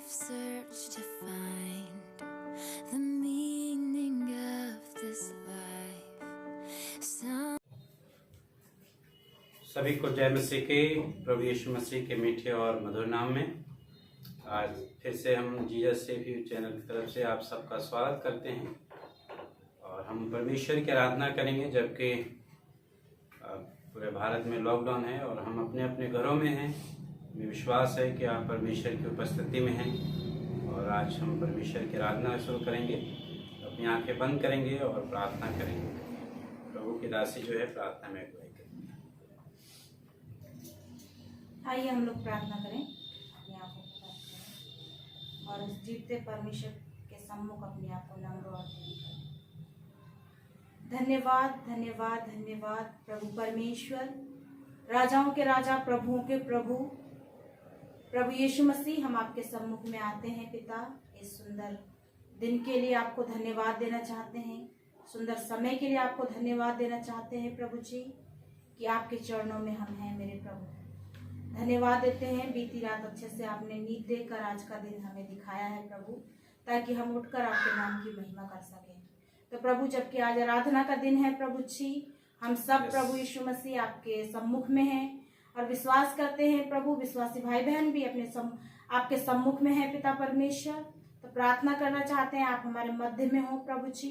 searched to find the meaning of this life. सभी को जय मसीह के, प्रभु यीशु मसीह के मीठे और मधुर नाम में आज फिर से हम जीसस सेव यू चैनल की तरफ से आप सबका स्वागत करते हैं और हम परमेश्वर की आराधना करेंगे। जबकि पूरे भारत में लॉकडाउन है और हम अपने अपने घरों में हैं। मुझे विश्वास है कि आप परमेश्वर की उपस्थिति में हैं और आज हम परमेश्वर की आराधना शुरू करेंगे। अपनी आंखें बंद करेंगे और प्रार्थना करेंगे। प्रभु की दासी जो है प्रार्थना में अगुवाई करेंगे। आइए हम लोग प्रार्थना करें, अपने आप को बंद करें और उस जीवते परमेश्वर के सम्मुख अपने आप को नम्र और दीन करें। धन्यवाद धन्यवाद धन्यवाद प्रभु परमेश्वर, राजाओं के राजा, प्रभुओं के प्रभु, प्रभु यीशु मसीह। हम आपके सम्मुख में आते हैं पिता, इस सुंदर दिन के लिए आपको धन्यवाद देना चाहते हैं। सुंदर समय के लिए आपको धन्यवाद देना चाहते हैं प्रभु जी, कि आपके चरणों में हम हैं मेरे प्रभु। धन्यवाद देते हैं, बीती रात अच्छे से आपने नींद देकर आज का दिन हमें दिखाया है प्रभु, ताकि हम उठकर आपके नाम की महिमा कर सकें। तो प्रभु, जबकि आज आराधना का दिन है प्रभु जी, हम सब प्रभु यीशु मसीह आपके सम्मुख में हैं और विश्वास करते हैं प्रभु, विश्वासी भाई बहन भी अपने आपके सम्मुख में हैं पिता परमेश्वर। तो प्रार्थना करना चाहते हैं आप हमारे मध्य में हो प्रभु जी।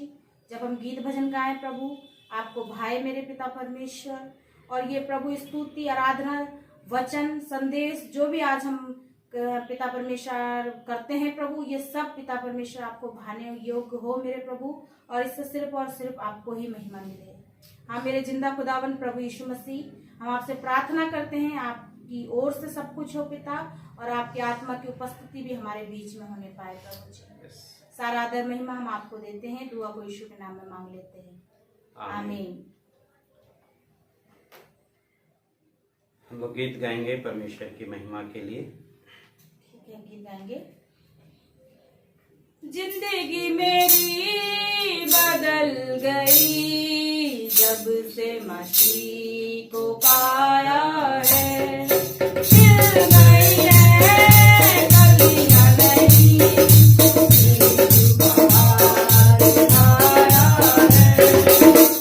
जब हम गीत भजन गाएं प्रभु, आपको भाई मेरे पिता परमेश्वर, और ये प्रभु स्तुति, आराधना, वचन, संदेश जो भी आज हम पिता परमेश्वर करते हैं प्रभु, ये सब पिता परमेश्वर आपको भाने योग्य हो मेरे प्रभु, और इससे सिर्फ और सिर्फ आपको ही महिमा मिले। हाँ मेरे जिंदा खुदावन प्रभु यीशु मसीह, हम आपसे प्रार्थना करते हैं आपकी ओर से सब कुछ हो पिता, और आपकी आत्मा की उपस्थिति भी हमारे बीच में होने पाए प्रभु जी। सारा आदर महिमा हम आपको देते हैं, दुआ को यीशु के नाम में मांग लेते हैं, आमीन। हम लोग गीत गाएंगे परमेश्वर की महिमा के लिए। ठीक है, गीत गाएंगे। जिंदगी मेरी बदल गई जब से मसीह को पाया है, खिल गई है कलियां नहीं, बहार आया है।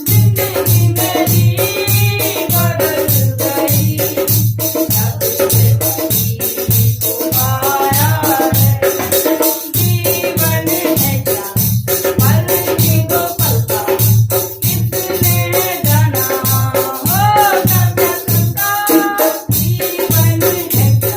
जिंदगी मेरी बदल गई जब से मसीह को पाया है। जीवन है क्या पल की दो पल का, किसने जाना हो कब तक का। जीवन है क्या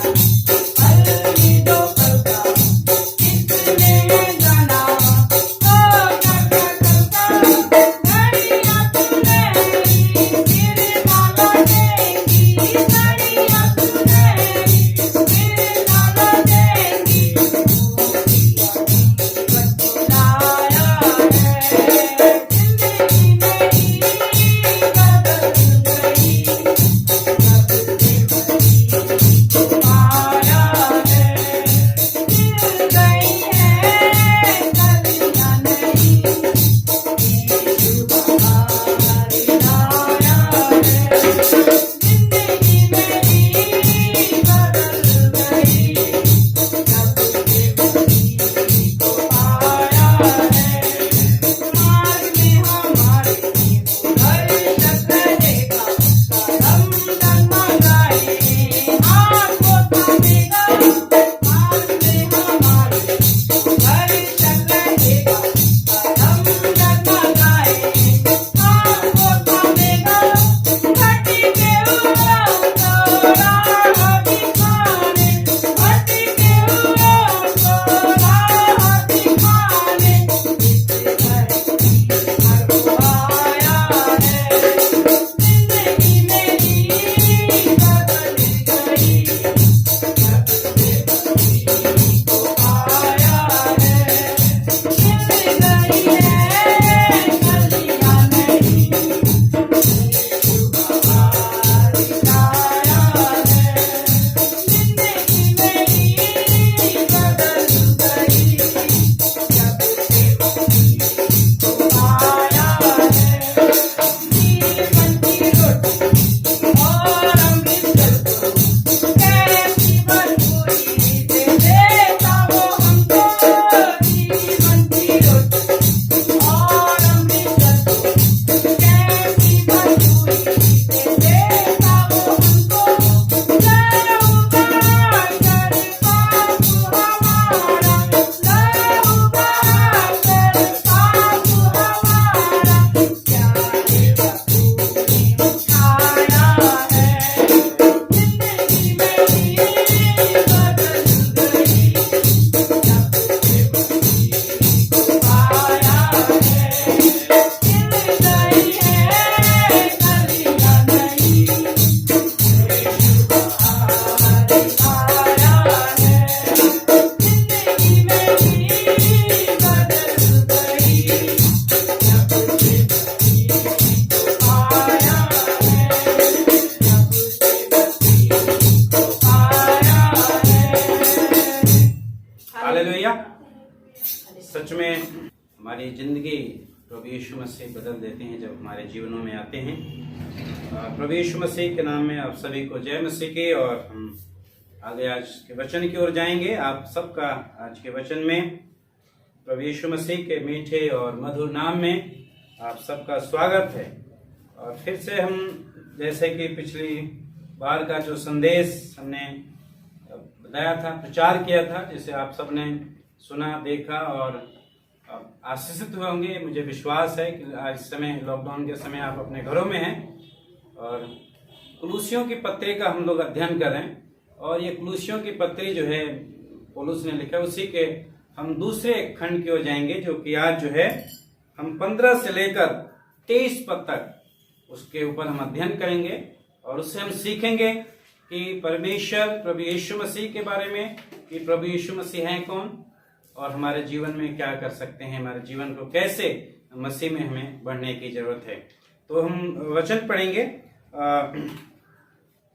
प्रभु यीशु मसीह बदल देते हैं जब हमारे जीवनों में आते हैं। प्रभु यीशु मसीह के नाम में आप सभी को जय मसीह की। और हम आगे आज के वचन की ओर जाएंगे। आप सबका आज के वचन में प्रभु यीशु मसीह के मीठे और मधुर नाम में आप सबका स्वागत है। और फिर से हम जैसे कि पिछली बार का जो संदेश हमने बताया था, प्रचार किया था, जिसे आप सबने सुना, देखा और आशीषित हुए होंगे। मुझे विश्वास है कि आज समय, लॉकडाउन के समय, आप अपने घरों में हैं और कुलूसियों की पत्री का हम लोग अध्ययन कर रहे हैं। और ये कुलूसियों की पत्री जो है पौलुस ने लिखा, उसी के हम दूसरे खंड की ओर जाएंगे, जो कि आज जो है हम 15 से लेकर 23 पद तक उसके ऊपर हम अध्ययन करेंगे। और उससे हम सीखेंगे कि परमेश्वर प्रभु यीशु मसीह के बारे में, कि प्रभु यीशु मसीह हैं कौन और हमारे जीवन में क्या कर सकते हैं, हमारे जीवन को कैसे मसीह में हमें बढ़ने की जरूरत है। तो हम वचन पढ़ेंगे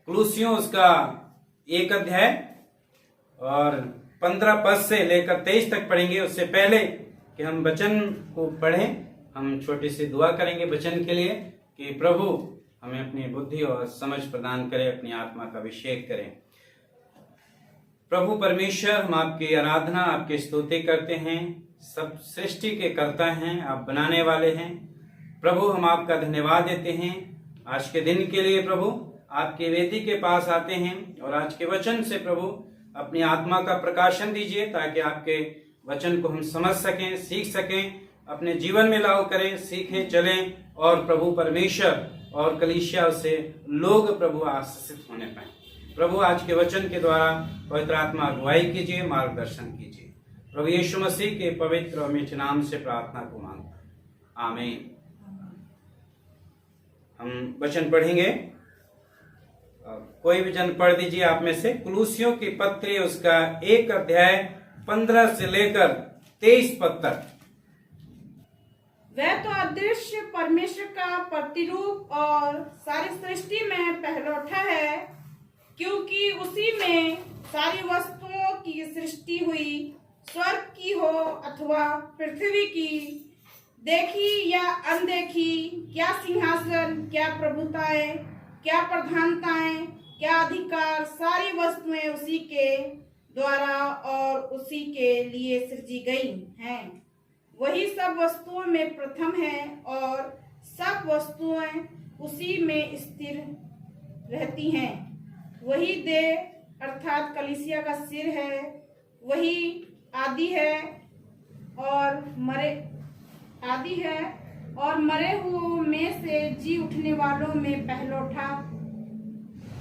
कुलूसियों उसका 1 अध्याय और 15 पद से लेकर 23 तक पढ़ेंगे। उससे पहले कि हम वचन को पढ़ें, हम छोटी सी दुआ करेंगे वचन के लिए कि प्रभु हमें अपनी बुद्धि और समझ प्रदान करे, अपनी आत्मा का अभिषेक करें। प्रभु परमेश्वर, हम आपकी आराधना, आपकी स्तुति करते हैं। सब सृष्टि के कर्ता हैं, आप बनाने वाले हैं। प्रभु हम आपका धन्यवाद देते हैं आज के दिन के लिए। प्रभु आपकी वेदी के पास आते हैं और आज के वचन से प्रभु अपनी आत्मा का प्रकाशन दीजिए, ताकि आपके वचन को हम समझ सकें, सीख सकें, अपने जीवन में लागू करें, सीखें, चलें और प्रभु परमेश्वर और कलीसिया से लोग प्रभु आशीषित होने पाए। प्रभु आज के वचन के द्वारा पवित्र आत्मा अगुवाई कीजिए, मार्गदर्शन कीजिए। प्रभु यीशु मसीह के पवित्र और मीठे नाम से प्रार्थना को मांगता हूं, आमीन। हम वचन पढ़ेंगे, कोई भी जन पढ़ दीजिए आप में से। कुलूसियों की पत्री उसका 1 अध्याय 15 से लेकर 23 पद तक। वह तो अदृश्य परमेश्वर का प्रतिरूप और सारी सृष्टि में पहलौठा है, क्योंकि उसी में सारी वस्तुओं की सृष्टि हुई, स्वर्ग की हो अथवा पृथ्वी की, देखी या अनदेखी, क्या सिंहासन, क्या प्रभुताएं, क्या प्रधानताएं, क्या अधिकार, सारी वस्तुएं उसी के द्वारा और उसी के लिए सृजी गई हैं। वही सब वस्तुओं में प्रथम है और सब वस्तुएं उसी में स्थिर रहती हैं। वही देह अर्थात कलीसिया का सिर है। वही आदि है और मरे हुओं में से जी उठने वालों में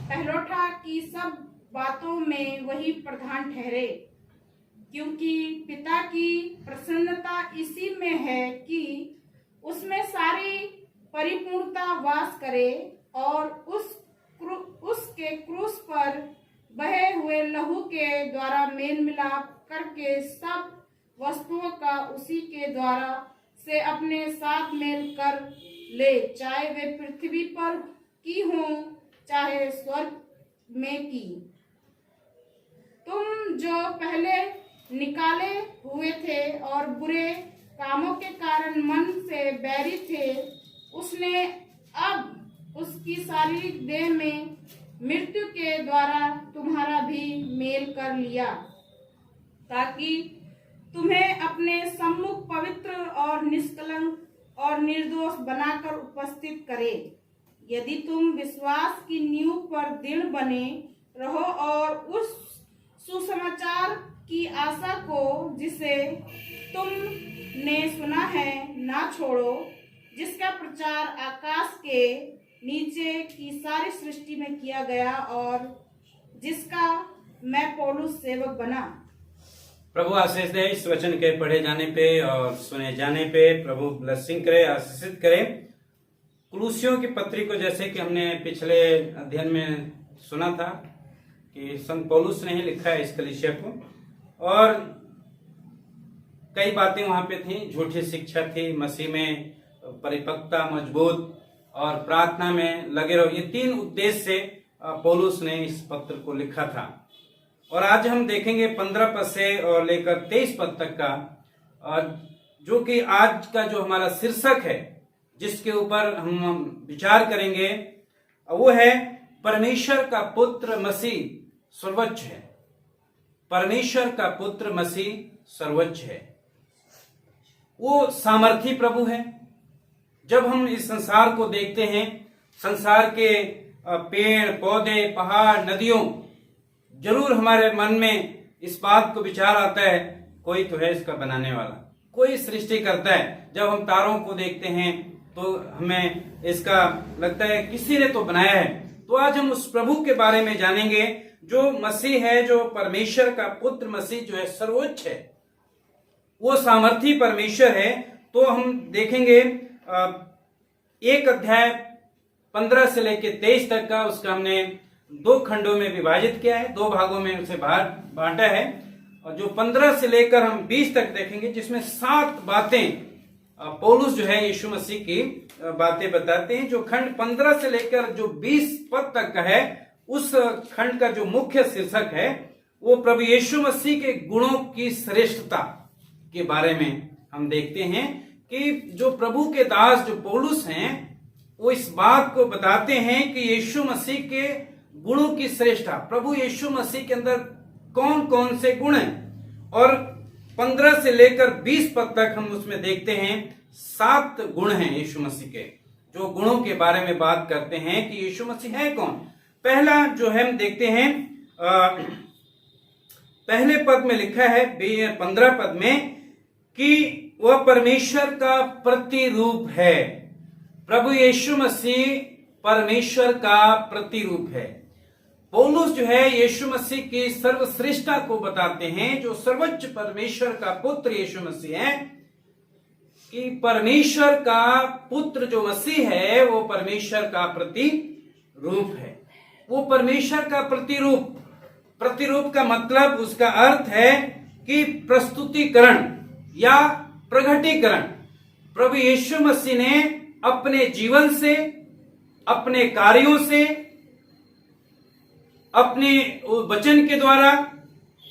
पहलौठा की सब बातों में वही प्रधान ठहरे, क्योंकि पिता की प्रसन्नता इसी में है कि उसमें सारी परिपूर्णता वास करे और उसके क्रूस पर बहे हुए लहू के द्वारा मेल मिलाप करके सब वस्तुओं का उसी के द्वारा से अपने साथ मेल कर ले, चाहे वे पृथ्वी पर की हों चाहे स्वर्ग में की। तुम जो पहले निकाले हुए थे और बुरे कामों के कारण मन से बैरी थे, उसने अब उसकी शारीरिक देह में मृत्यु के द्वारा तुम्हारा भी मेल कर लिया, ताकि तुम्हें अपने सम्मुख पवित्र और निष्कलंक और निर्दोष बनाकर उपस्थित करे। यदि तुम विश्वास की नींव पर दृढ़ बने रहो और उस सुसमाचार की आशा को जिसे तुमने सुना है ना छोड़ो, जिसका प्रचार आकाश के नीचे की सारी सृष्टि में किया गया और जिसका मैं पौलुस सेवक बना। प्रभु आशीष दे इस वचन के पढ़े जाने पे और सुने जाने पे। प्रभु ब्लेसिंग करे, आशीषित करे। कुलूसियों की पत्री को जैसे कि हमने पिछले अध्ययन में सुना था कि संत पौलुस ने ही लिखा है इस कलीसिया को, और कई बातें वहां पे थी। झूठी शिक्षा थी, मसीह में परिपक्वता, मजबूत और प्रार्थना में लगे रहो। ये 3 उद्देश्य से पौलुस ने इस पत्र को लिखा था। और आज हम देखेंगे 15 पद से और लेकर 23 पद तक का, और जो कि आज का जो हमारा शीर्षक है, जिसके ऊपर हम विचार करेंगे, वो है परमेश्वर का पुत्र मसीह सर्वोच्च है। परमेश्वर का पुत्र मसीह सर्वोच्च है। वो सामर्थी प्रभु है। जब हम इस संसार को देखते हैं, संसार के पेड़ पौधे पहाड़ नदियों, जरूर हमारे मन में इस बात को विचार आता है, कोई तो है इसका बनाने वाला, कोई सृष्टि करता है। जब हम तारों को देखते हैं तो हमें इसका लगता है किसी ने तो बनाया है। तो आज हम उस प्रभु के बारे में जानेंगे जो मसीह है, जो परमेश्वर का पुत्र मसीह जो है सर्वोच्च है, वो सामर्थी परमेश्वर है। तो हम देखेंगे 1 अध्याय 15 से लेकर 23 तक का, उसका हमने 2 खंडों में विभाजित किया है, 2 भागों में उसे बांटा है। और जो 15 से लेकर हम 20 तक देखेंगे, जिसमें 7 बातें पौलुस जो है यीशु मसीह की बातें बताते हैं। जो खंड 15 से लेकर जो 20 पद तक का है, उस खंड का जो मुख्य शीर्षक है वो प्रभु यीशु मसीह के गुणों की श्रेष्ठता के बारे में हम देखते हैं कि जो प्रभु के दास जो पौलुस हैं, वो इस बात को बताते हैं कि यीशु मसीह के गुणों की श्रेष्ठता, प्रभु यीशु मसीह के अंदर कौन कौन से गुण हैं। और 15 से लेकर 20 पद तक हम उसमें देखते हैं 7 गुण हैं यीशु मसीह के, जो गुणों के बारे में बात करते हैं कि यीशु मसीह है कौन। पहला जो है हम देखते हैं, पहले पद में लिखा है 15 पद में कि वह परमेश्वर का प्रतिरूप है। प्रभु यीशु मसीह परमेश्वर का प्रतिरूप है। पौलुस जो है यीशु मसीह की सर्वश्रेष्ठता को बताते हैं, जो सर्वोच्च परमेश्वर का पुत्र यीशु मसीह है, कि परमेश्वर का पुत्र जो मसीह है वो परमेश्वर का प्रतिरूप है। वो परमेश्वर का प्रतिरूप, प्रतिरूप का मतलब, उसका अर्थ है कि प्रस्तुतिकरण या प्रगटीकरण। प्रभु यीशु मसीह ने अपने जीवन से, अपने कार्यों से, अपने वचन के द्वारा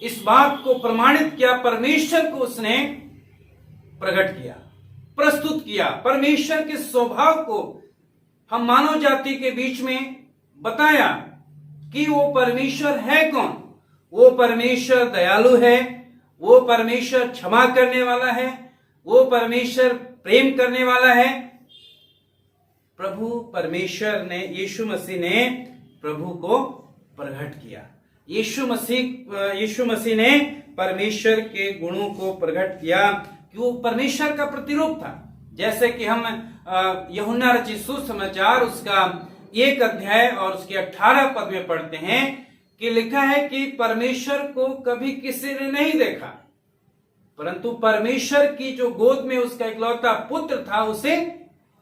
इस बात को प्रमाणित किया, परमेश्वर को उसने प्रकट किया, प्रस्तुत किया। परमेश्वर के स्वभाव को हम मानव जाति के बीच में बताया कि वो परमेश्वर है कौन। वो परमेश्वर दयालु है, वो परमेश्वर क्षमा करने वाला है, वो परमेश्वर प्रेम करने वाला है। प्रभु परमेश्वर ने, यीशु मसीह ने प्रभु को प्रकट किया। यीशु मसीह ने परमेश्वर के गुणों को प्रकट किया कि वो परमेश्वर का प्रतिरूप था। जैसे कि हम यूहन्ना रचित सुसमाचार उसका 1 अध्याय और उसके 18 पद में पढ़ते हैं कि लिखा है कि परमेश्वर को कभी किसी ने नहीं देखा, परंतु परमेश्वर की जो गोद में उसका इकलौता पुत्र था उसे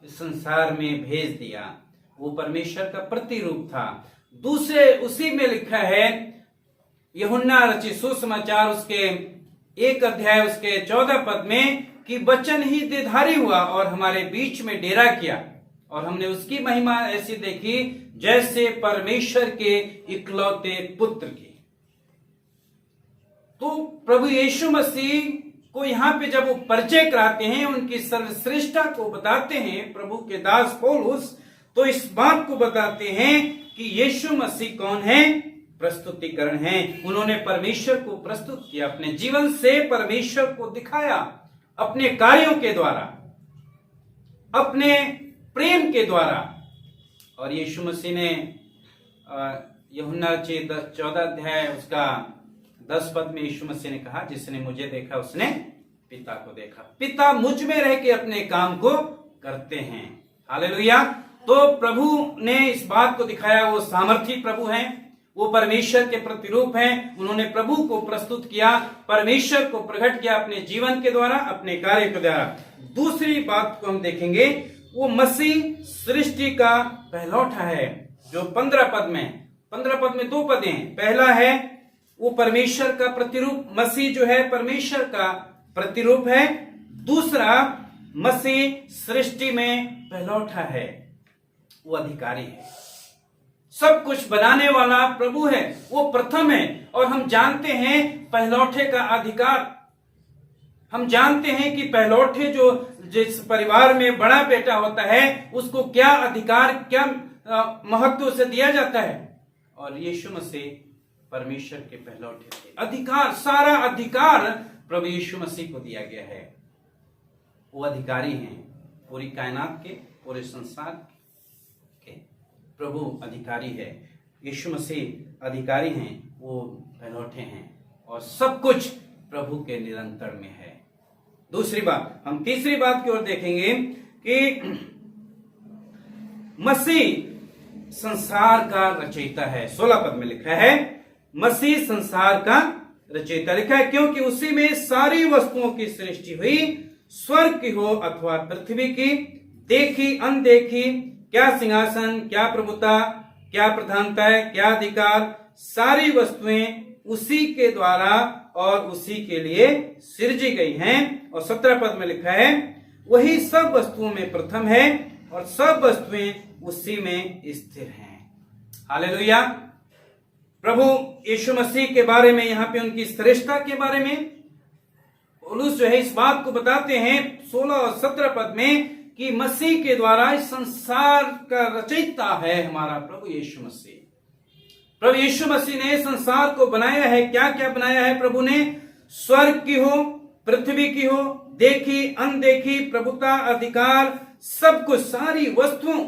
इस संसार में भेज दिया। वो परमेश्वर का प्रतिरूप था। दूसरे उसी में लिखा है यूहन्ना रचित सुसमाचार उसके 1 अध्याय उसके 14 पद में कि वचन ही देहधारी हुआ और हमारे बीच में डेरा किया, और हमने उसकी महिमा ऐसी देखी जैसे परमेश्वर के इकलौते पुत्र की। तो प्रभु यीशु मसीह को यहाँ पे जब वो परिचय कराते हैं, उनकी सर्वश्रेष्ठता को बताते हैं प्रभु के दास पौलुस, तो इस बात को बताते हैं कि यीशु मसीह कौन है, प्रस्तुतिकरण है। उन्होंने परमेश्वर को प्रस्तुत किया, अपने जीवन से परमेश्वर को दिखाया, अपने कार्यों के द्वारा, अपने प्रेम के द्वारा। और यीशु मसीह ने यूहन्ना 14 अध्याय उसका 10 पद में यीशु मसीह ने कहा, जिसने मुझे देखा उसने पिता को देखा। पिता मुझ में रह के अपने काम को करते हैं। हालेलुया। तो प्रभु ने इस बात को दिखाया, वो सामर्थी प्रभु हैं, वो परमेश्वर के प्रतिरूप हैं। उन्होंने प्रभु को प्रस्तुत किया, परमेश्वर को प्रकट किया अपने जीवन के द्वारा, अपने कार्य के द्वारा। दूसरी बात को हम देखेंगे, वो मसीह सृष्टि का पहलौठा है। जो 15 पद में 2 पद हैं। पहला है वो परमेश्वर का प्रतिरूप, मसीह जो है परमेश्वर का प्रतिरूप है। दूसरा, मसीह सृष्टि में पहलौठा है, वो अधिकारी है, सब कुछ बनाने वाला प्रभु है, वो प्रथम है। और हम जानते हैं पहलौठे का अधिकार, हम जानते हैं कि पहलौठे जो जिस परिवार में बड़ा बेटा होता है उसको क्या अधिकार, क्या महत्व उसे दिया जाता है। और यीशु मसीह परमेश्वर के पहलौठे थे। अधिकार, सारा अधिकार प्रभु यीशु मसीह को दिया गया है। वो अधिकारी हैं पूरी कायनात के, पूरे संसार के। प्रभु अधिकारी है, यीशु मसीह अधिकारी हैं, वो पहलौठे हैं और सब कुछ प्रभु के निरंतर में है। दूसरी बात, हम तीसरी बात की ओर देखेंगे कि मसीह संसार का रचयिता है। 16 पद में लिखा है मसीह संसार का रचयिता, लिखा है क्योंकि उसी में सारी वस्तुओं की सृष्टि हुई, स्वर्ग की हो अथवा पृथ्वी की, देखी अनदेखी, क्या सिंहासन, क्या प्रभुता, क्या प्रधानता है, क्या अधिकार, सारी वस्तुएं उसी के द्वारा और उसी के लिए सृजी गई हैं। और 17 पद में लिखा है वही सब वस्तुओं में प्रथम है और सब वस्तुएं उसी में स्थिर हैं। हालेलुया। प्रभु यीशु मसीह के बारे में, यहाँ पे उनकी श्रेष्ठता के बारे में पौलुस जो है इस बात को बताते हैं 16 और 17 पद में कि मसीह के द्वारा इस संसार का रचयिता है हमारा प्रभु यीशु मसीह। प्रभु यीशु मसीह ने संसार को बनाया है। क्या क्या बनाया है प्रभु ने? स्वर्ग की हो, पृथ्वी की हो, देखी अनदेखी, प्रभुता, अधिकार, सब कुछ, सारी वस्तुओं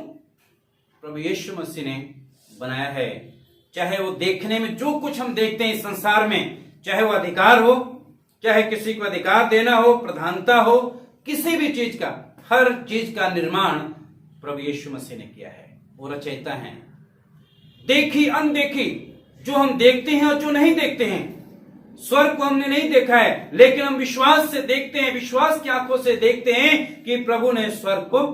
प्रभु यीशु मसीह ने बनाया है। चाहे वो देखने में जो कुछ हम देखते हैं इस संसार में, चाहे वो अधिकार हो, चाहे किसी को अधिकार देना हो, प्रधानता हो, किसी भी चीज का, हर चीज का निर्माण प्रभु यीशु मसीह ने किया है। वो रचयिता हैं। देखी अनदेखी, जो हम देखते हैं और जो नहीं देखते हैं। स्वर्ग को हमने नहीं देखा है लेकिन हम विश्वास से देखते हैं, विश्वास की आंखों से देखते हैं कि प्रभु ने स्वर्ग को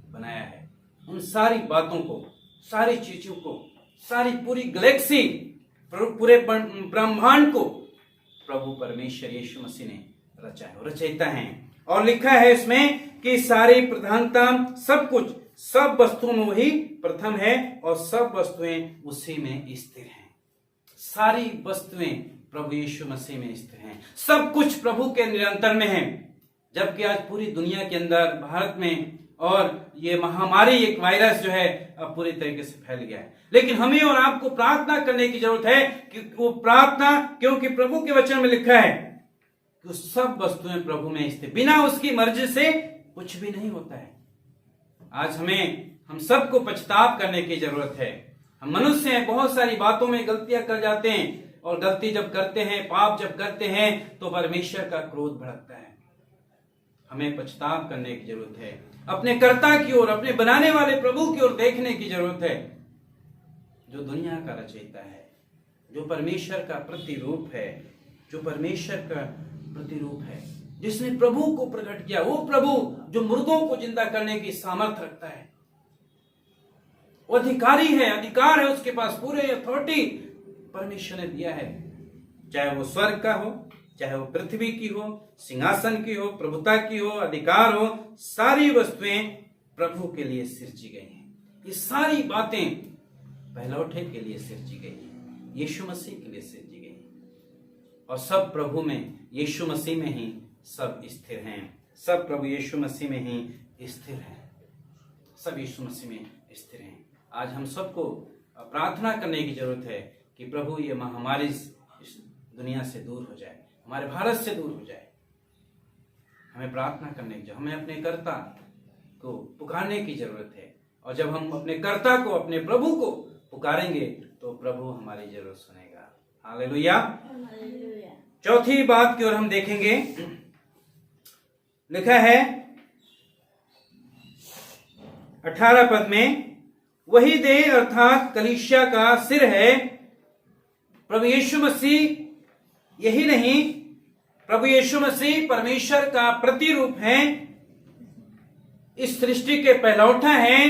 बनाया है। उन सारी बातों को, सारी चीजों को, सारी पूरी गैलेक्सी, पूरे ब्रह्मांड को प्रभु परमेश्वर यीशु मसीह ने रचा है, रचयिता हैं। और लिखा है इसमें कि सारी प्रधानता, सब कुछ, सब वस्तुओं में वही प्रथम है और सब वस्तुएं उसी में स्थिर हैं। सारी वस्तुएं प्रभु यीशु मसीह में स्थिर हैं। सब कुछ प्रभु के निरंतर में है। जबकि आज पूरी दुनिया के अंदर, भारत में, और ये महामारी, एक वायरस जो है अब पूरी तरीके से फैल गया है। लेकिन हमें और आपको प्रार्थना करने की जरूरत है कि वो प्रार्थना, क्योंकि प्रभु के वचन में लिखा है कि सब वस्तुएं प्रभु में स्थिर, बिना उसकी मर्जी से कुछ भी नहीं होता है। आज हम सबको पछताव करने की जरूरत है। हम मनुष्य हैं, बहुत सारी बातों में गलतियां कर जाते हैं और गलती जब करते हैं, पाप जब करते हैं तो परमेश्वर का क्रोध भड़कता है। हमें पछताव करने की जरूरत है। अपने कर्ता की ओर, अपने बनाने वाले प्रभु की ओर देखने की जरूरत है, जो दुनिया का रचयिता है, जो परमेश्वर का प्रतिरूप है, जो परमेश्वर का प्रतिरूप है, जिसने प्रभु को प्रकट किया। वो प्रभु जो मुर्दों को जिंदा करने की सामर्थ्य रखता है, वो अधिकारी है, अधिकार है उसके पास, पूरे अथॉरिटी परमेश्वर ने दिया है। चाहे वो स्वर्ग का हो, चाहे वो पृथ्वी की हो, सिंहासन की हो, प्रभुता की हो, अधिकार हो, सारी वस्तुएं प्रभु के लिए सृजी गई हैं। ये सारी बातें पहलौठे के लिए सृजी गई हैं, यीशु मसीह के लिए सृजी गई हैं। और सब प्रभु में, यीशु मसीह में ही सब स्थिर हैं। सब प्रभु यीशु मसीह में ही स्थिर हैं। सब यीशु मसीह में स्थिर हैं। आज हम सबको प्रार्थना करने की जरूरत है कि प्रभु ये महामारी इस दुनिया से दूर हो जाए, हमारे भारत से दूर हो जाए। हमें प्रार्थना करने की, हमें अपने कर्ता को पुकारने की जरूरत है। और जब हम अपने कर्ता को, अपने प्रभु को पुकारेंगे तो प्रभु हमारी जरूरत सुनेगा। हालेलुया। चौथी बात की ओर हम देखेंगे। लिखा है 18 पद में, वही देह अर्थात कलीसिया का सिर है। प्रभु यीशु मसीह यही नहीं, प्रभु यीशु मसीह परमेश्वर का प्रतिरूप है, इस सृष्टि के पहलौठा हैं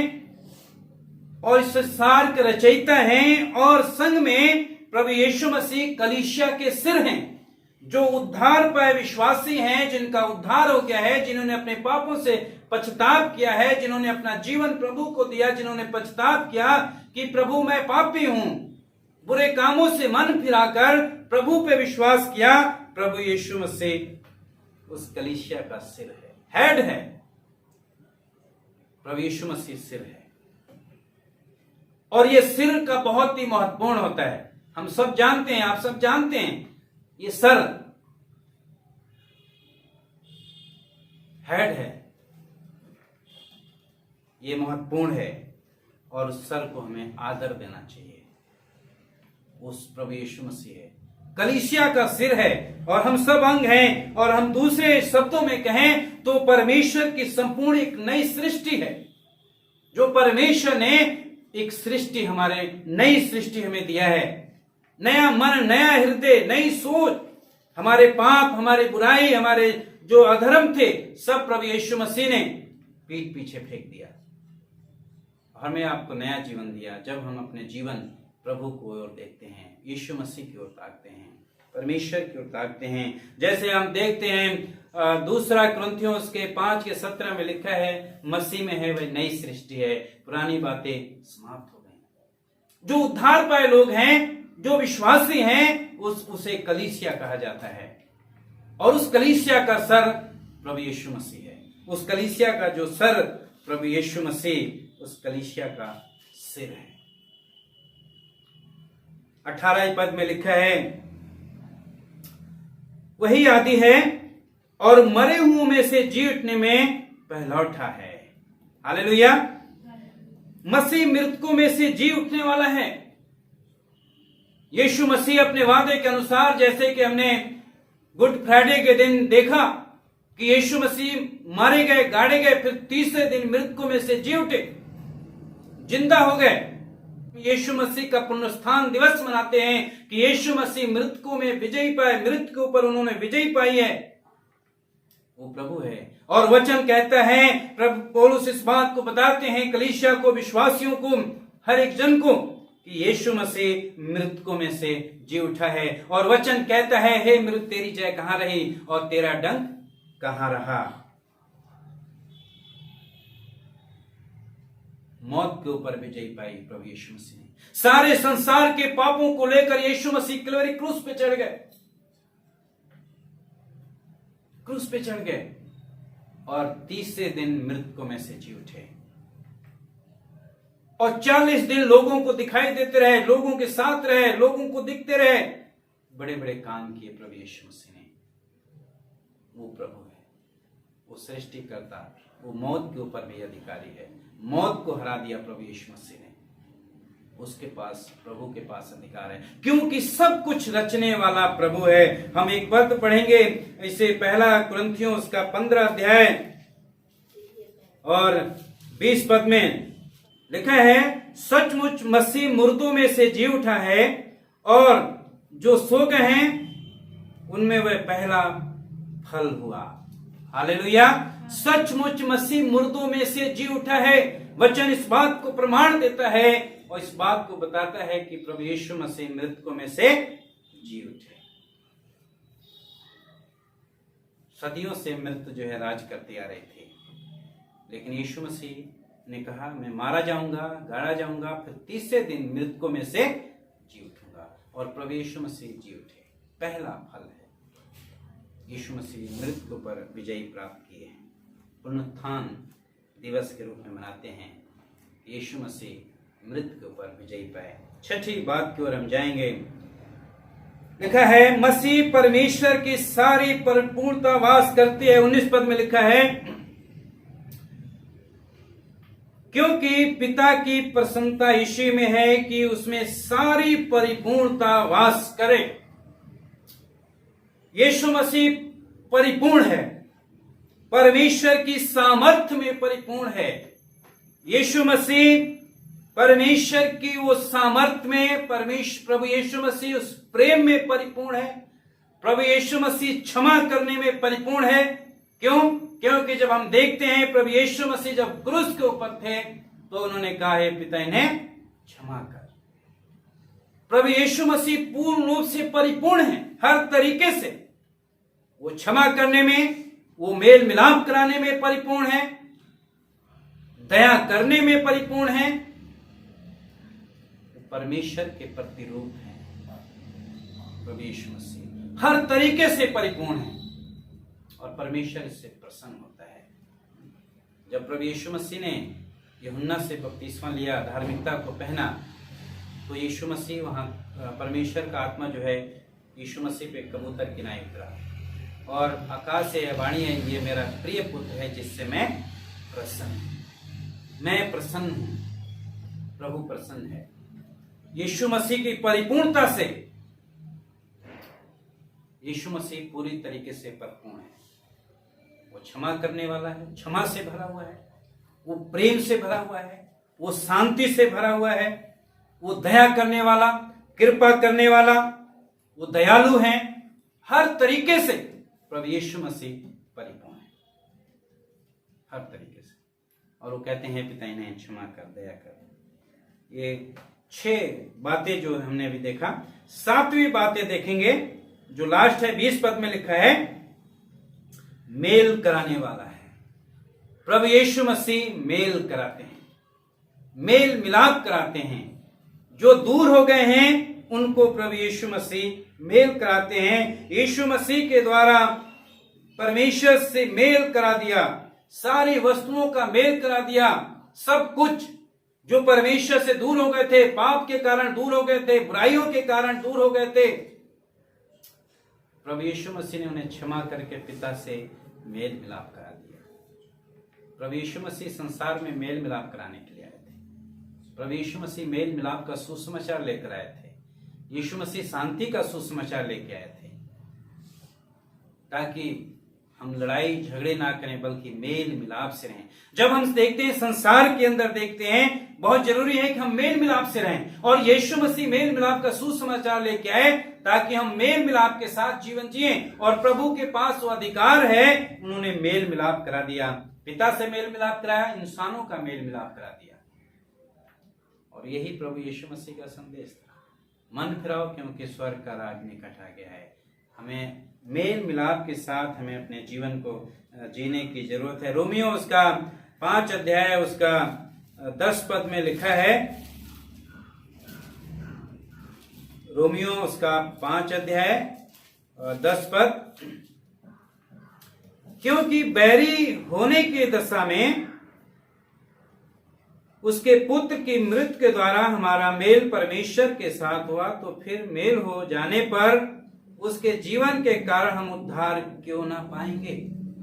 और इस संसार के रचयिता हैं। और संग में प्रभु यीशु मसीह कलीसिया के सिर हैं, जो उद्धार पाए विश्वासी हैं, जिनका उद्धार हो गया है, जिन्होंने अपने पापों से पछताव किया है, जिन्होंने अपना जीवन प्रभु को दिया, जिन्होंने पछताव किया कि प्रभु मैं पापी हूं, बुरे कामों से मन फिराकर प्रभु पे विश्वास किया। प्रभु यीशु मसीह उस कलीसिया का सिर है, हेड है। प्रभु यीशु मसीह सिर है, और ये सिर का बहुत ही महत्वपूर्ण होता है। हम सब जानते हैं, आप सब जानते हैं, ये सर हेड है, ये महत्वपूर्ण है, और उस सर को हमें आदर देना चाहिए। उस प्रभु यीशु मसीह है, कलीसिया का सिर है, और हम सब अंग हैं। और हम दूसरे शब्दों में कहें तो परमेश्वर की संपूर्ण एक नई सृष्टि है, जो परमेश्वर ने एक सृष्टि, हमारे नई सृष्टि हमें दिया है। नया मन, नया हृदय, नई सोच। हमारे पाप, हमारे बुराई, हमारे जो अधर्म थे, सब प्रभु यीशु मसीह ने पीठ पीछे फेंक दिया। हमें आपको नया जीवन दिया। जब हम अपने जीवन प्रभु को ओर देखते हैं, यीशु मसीह की ओर ताकते हैं, परमेश्वर की ओर ताकते हैं। जैसे हम देखते हैं दूसरा कुरिन्थियों उसके 5:17 में लिखा है, मसीह में है वह नई सृष्टि है, पुरानी बातें समाप्त हो गई। जो उद्धार पाए लोग हैं, जो विश्वासी हैं, उसे कलीसिया कहा जाता है, और उस कलीसिया का सर प्रभु यीशु मसीह है। उस कलीसिया का जो सर प्रभु यीशु मसीह, उस कलीसिया का सिर है। 18 पद में लिखा है, वही आदि है और मरे हुओं में से जी उठने में पहलौठा है। हालेलुया। मसीह मृतकों में से जी उठने वाला है। यीशु मसीह अपने वादे के अनुसार, जैसे कि हमने गुड फ्राइडे के दिन देखा कि यीशु मसीह मारे गए, गाड़े गए, फिर तीसरे दिन मृतकों में से जी उठे, जिंदा हो गए। यीशु मसीह का पुनरुत्थान दिवस मनाते हैं कि यीशु मसीह मृतकों में विजयी पाए, मृत के ऊपर उन्होंने विजयी पाई है। वो प्रभु है। और वचन कहता है, प्रभु पौलुस इस बात को बताते हैं कलीसिया को, विश्वासियों को, हर एक जन को, कि यीशु मसीह मृतकों में से जी उठा है। और वचन कहता है, हे मृत तेरी जय कहां रही और तेरा डंक कहां रहा। मौत के ऊपर विजय पाई प्रभु यीशु मसीह ने। सारे संसार के पापों को लेकर यीशु मसीह कलवरी क्रूस पे चढ़ गए, क्रूस पे चढ़ गए, और तीसरे दिन मृतकों में से जी उठे, और 40 दिन लोगों को दिखाई देते रहे, लोगों के साथ रहे, लोगों को दिखते रहे। बड़े बड़े काम किए प्रभु यीशु मसीह ने। वो प्रभु है, वो सृष्टिकर्ता, वो मौत के ऊपर भी अधिकारी है। मौत को हरा दिया प्रभु यीशु मसीह ने। उसके पास, प्रभु के पास अधिकार है, क्योंकि सब कुछ रचने वाला प्रभु है। हम एक पद पढ़ेंगे, इसे 1 कुरिन्थियों उसका 15 अध्याय और 20 पद में लिखा है, सचमुच मसीह मुर्दों में से जी उठा है, और जो सो गए हैं उनमें वह पहला फल हुआ। हालेलुया। सचमुच मसीह मुर्दों में से जी उठा है। वचन इस बात को प्रमाण देता है और इस बात को बताता है कि प्रभु यीशु मसीह मृतकों में से जी उठे। सदियों से मृत्यु जो है राज करते आ रहे थे, लेकिन यीशु मसीह ने कहा, मैं मारा जाऊंगा, गाड़ा जाऊंगा, फिर तीसरे दिन मृतकों में से जी उठूंगा। और प्रभु यीशु मसीह जी उठे, पहला फल है। यीशु मसीह मृत्यु पर विजयी प्राप्त किए हैं। पुनरुत्थान दिवस के रूप में मनाते हैं। यीशु मसीह मृत्यु के ऊपर विजयी पाए। छठी बात की ओर हम जाएंगे। लिखा है, मसीह परमेश्वर की सारी परिपूर्णता वास करती है। 19 पद में लिखा है, क्योंकि पिता की प्रसन्नता यीशु में है कि उसमें सारी परिपूर्णता वास करे। यीशु मसीह परिपूर्ण है, परमेश्वर की सामर्थ्य में परिपूर्ण है। यीशु मसीह परमेश्वर की वो सामर्थ्य में, प्रभु यीशु मसीह उस प्रेम में परिपूर्ण है। प्रभु यीशु मसीह क्षमा करने में परिपूर्ण है। क्यों? क्योंकि जब हम देखते हैं प्रभु यीशु मसीह जब क्रूस के ऊपर थे तो उन्होंने कहा है, पिता इन्हें क्षमा कर। प्रभु यीशु मसीह पूर्ण रूप से परिपूर्ण है, हर तरीके से। वो क्षमा करने में, वो मेल मिलाप कराने में परिपूर्ण है, दया करने में परिपूर्ण है, परमेश्वर के प्रतिरूप है। प्रभु यीशु मसीह हर तरीके से परिपूर्ण है। और परमेश्वर इससे प्रसन्न होता है। जब प्रभु यीशु मसीह ने यूहन्ना से बपतिस्मा लिया, धार्मिकता को पहना, तो यीशु मसीह वहाँ परमेश्वर का आत्मा जो है यीशु मसीह पे कबूतर की नाई उतरा और आकाश से वाणी है, ये मेरा प्रिय पुत्र है जिससे मैं प्रसन्न हूँ। मैं प्रसन्न हूँ, प्रभु प्रसन्न है। यीशु मसीह की परिपूर्णता से यीशु मसीह पूरी तरीके से परिपूर्ण है। वो क्षमा करने वाला है, क्षमा से भरा हुआ है, वो प्रेम से भरा हुआ है, वो शांति से भरा हुआ है, वो दया करने वाला, कृपा करने वाला, वो दयालु है। हर तरीके से प्रभु यीशु मसीह परिपूर्ण है, हर तरीके से। और वो कहते हैं पिता इन्हें क्षमा कर, दया कर। ये 6 बातें जो हमने अभी देखा, 7वीं बातें देखेंगे जो लास्ट है 20 पद में लिखा है, मेल कराने वाला है। प्रभु यीशु मसीह मेल कराते हैं, मेल मिलाप कराते हैं। जो दूर हो गए हैं उनको प्रभु यीशु मसीह मेल कराते हैं। यीशु मसीह के द्वारा परमेश्वर से मेल करा दिया, सारी वस्तुओं का मेल करा दिया। सब कुछ जो परमेश्वर से दूर हो गए थे, पाप के कारण दूर हो गए थे, बुराइयों के कारण दूर हो गए थे, प्रभु यीशु मसीह ने उन्हें क्षमा करके पिता से मेल मिलाप करा दिया। प्रभु यीशु मसीह संसार में मेल मिलाप कराने के लिए आए थे। प्रभु यीशु मसीह मेल मिलाप का सुसमाचार लेकर आए थे। यीशु मसीह शांति का सुसमाचार लेके आए थे, ताकि हम लड़ाई झगड़े ना करें बल्कि मेल मिलाप से रहें। जब हम देखते हैं संसार के अंदर देखते हैं, बहुत जरूरी है कि हम मेल मिलाप से रहें। और यीशु मसीह मेल मिलाप का सुसमाचार लेके आए ताकि हम मेल मिलाप के साथ जीवन जिए। और प्रभु के पास वो अधिकार है, उन्होंने मेल मिलाप करा दिया। पिता से मेल मिलाप कराया, इंसानों का मेल मिलाप करा दिया। और यही प्रभु यीशु मसीह का संदेश था, मन फिराओ क्योंकि स्वर्ग का राज निकट आ गया है। हमें मेल मिलाप के साथ हमें अपने जीवन को जीने की जरूरत है। रोमियो उसका 5 अध्याय उसका 10 पद में लिखा है, रोमियो उसका 5 अध्याय 10 पद, क्योंकि बैरी होने की दशा में उसके पुत्र की मृत्यु के द्वारा हमारा मेल परमेश्वर के साथ हुआ, तो फिर मेल हो जाने पर उसके जीवन के कारण हम उद्धार क्यों ना पाएंगे।